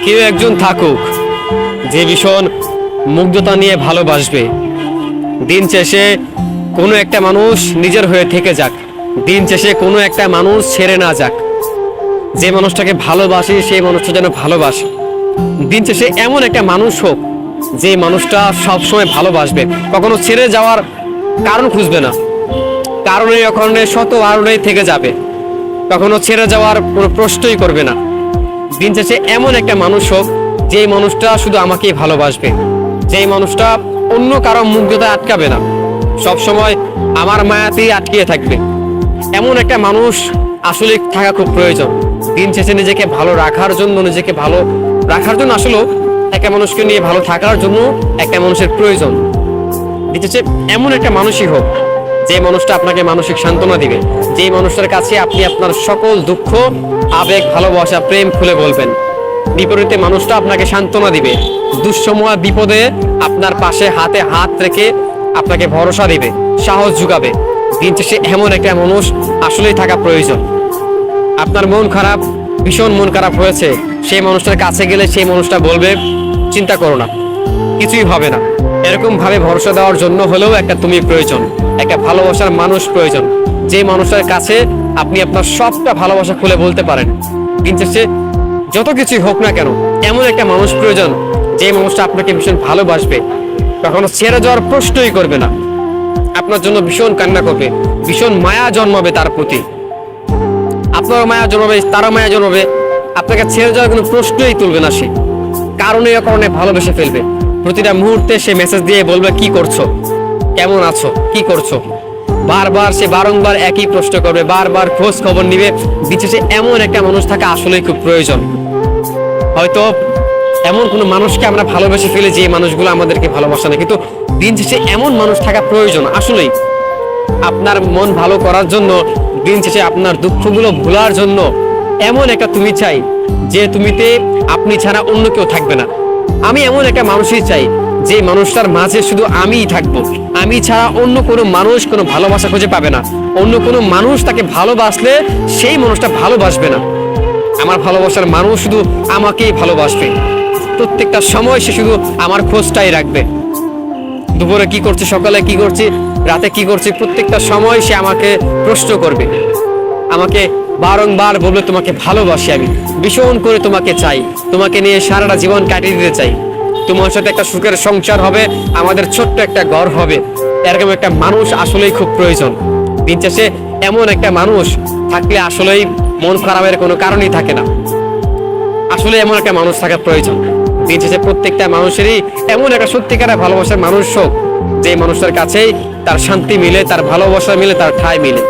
কেউ একজন থাকুক যে ভীষণ মুগ্ধতা নিয়ে ভালোবাসবে। দিন শেষে কোনো একটা মানুষ নিজের হয়ে থেকে যাক, দিন শেষে কোনো একটা মানুষ ছেড়ে না যাক। যে মানুষটাকে ভালোবাসি সেই মানুষটা যেন ভালোবাসে। দিন শেষে এমন একটা মানুষ হোক যে মানুষটা সবসময় ভালোবাসবে, কখনো ছেড়ে যাওয়ার কারণ খুঁজবে না, কারণে অকারণে শত কারণেই থেকে যাবে, কখনো ছেড়ে যাওয়ার কোনো প্রশ্নই করবে না। দিন শেষে এমন একটা মানুষ হোক যে মানুষটা শুধু আমাকেই ভালোবাসবে, যে মানুষটা অন্য কারো মুগ্ধতা আটকাবে না, সব সময় আমার মায়াতেই আটকিয়ে থাকবে। এমন একটা মানুষ আসলে থাকা খুব প্রয়োজন। দিন শেষে নিজেকে ভালো রাখার জন্য, নিজেকে ভালো রাখার জন্য আসলে একটা মানুষকে নিয়ে ভালো থাকার জন্য একটা মানুষের প্রয়োজন। দিন শেষে এমন একটা মানুষই হোক যে মানুষটা আপনাকে মানসিক সান্ত্বনা দিবে, যে মানুষটার কাছে আপনি আপনার সকল দুঃখ, আবেগ, ভালোবাসা, প্রেম খুলে বলবেন। বিপরীতে মানুষটা আপনাকে সান্ত্বনা দিবে, দুঃসময় বিপদে আপনার পাশে হাতে হাত রেখে আপনাকে ভরসা দিবে, সাহস যোগাবে। দিন শেষে এমন একটা মানুষ আসলেই থাকা প্রয়োজন। আপনার মন খারাপ, ভীষণ মন খারাপ হয়েছে, সেই মানুষটার কাছে গেলে সেই মানুষটা বলবে চিন্তা করো না, কিছুই হবে না। এরকম ভাবে ভরসা দেওয়ার জন্য হলেও একটা তুমি প্রয়োজন, একটা ভালোবাসার মানুষ প্রয়োজন, যে মানুষটার কাছে আপনি আপনার সবটা ভালোবাসা খুলে বলতে পারেন। দিন শেষে যত কিছুই হোক না কেন এমন একটা মানুষ প্রয়োজন যে মানুষটা আপনাকে ভীষণ ভালোবাসবে, কখনো ছেড়ে যাওয়ার প্রশ্নই করবে না, আপনার জন্য ভীষণ কান্না করবে, ভীষণ মায়া জন্মাবে তার প্রতি, আপনারও মায়া জন্মাবে, তারও মায়া জন্মাবে, আপনাকে ছেড়ে যাওয়ার কোনো প্রশ্নই তুলবে না। সে কারণে অকারণে ভালোবেসে ফেলবে। প্রতিটা মুহূর্তে সে মেসেজ দিয়ে বলবে কি করছো, কেমন আছো, কি করছো। বারবার সে বারংবার একই প্রশ্ন করবে, বারবার খোঁজ খবর নিবে। বিশেষে এমন একটা মানুষ থাকা আসলেই খুব প্রয়োজন। হয়তো এমন কোনো মানুষকে আমরা ভালোবেসে ফেলি যে মানুষগুলো আমাদেরকে ভালোবাসে না, কিন্তু দিন শেষে এমন মানুষ থাকা প্রয়োজন আসলেই আপনার মন ভালো করার জন্য, দিন শেষে আপনার দুঃখগুলো ভোলার জন্য। এমন একটা তুমি চাই যে তুমিতে আপনি ছাড়া অন্য কেউ থাকবে না। আমি এমন একটা মানুষই চাই যে মানুষটার মাঝে শুধু আমিই থাকবো, আমি ছাড়া অন্য কোনো মানুষ কোনো ভালোবাসা খুঁজে পাবে না। অন্য কোনো মানুষ তাকে ভালোবাসলে সেই মানুষটা ভালোবাসবে না। আমার ভালোবাসার মানুষ শুধু আমাকেই ভালোবাসবে, প্রত্যেকটা সময় সে শুধু আমার খোঁজটাই রাখবে। দুপুরে কি করছি, সকালে কি করছি, রাতে কি করছি, প্রত্যেকটা সময় সে আমাকে প্রশ্ন করবে, আমাকে বারংবার বলবে তোমাকে ভালোবাসি, আমি ভীষণ করে তোমাকে চাই, তোমাকে নিয়ে সারাটা জীবন কাটিয়ে দিতে চাই, তোমার সাথে একটা সুখের সংসার হবে, আমাদের ছোট্ট একটা ঘর হবে। এরকম একটা মানুষ আসলেই খুব প্রয়োজন। দিন শেষে এমন একটা মানুষ থাকলে আসলেই মন খারাপের কোনো কারণই থাকে না। আসলে এমন একটা মানুষ থাকা প্রয়োজন। দিন শেষে প্রত্যেকটা মানুষেরই এমন একটা সত্যিকারের ভালোবাসার মানুষ হোক যে মানুষটার কাছেই তার শান্তি মিলে, তার ভালোবাসা মিলে, তার ঠাঁই মিলে।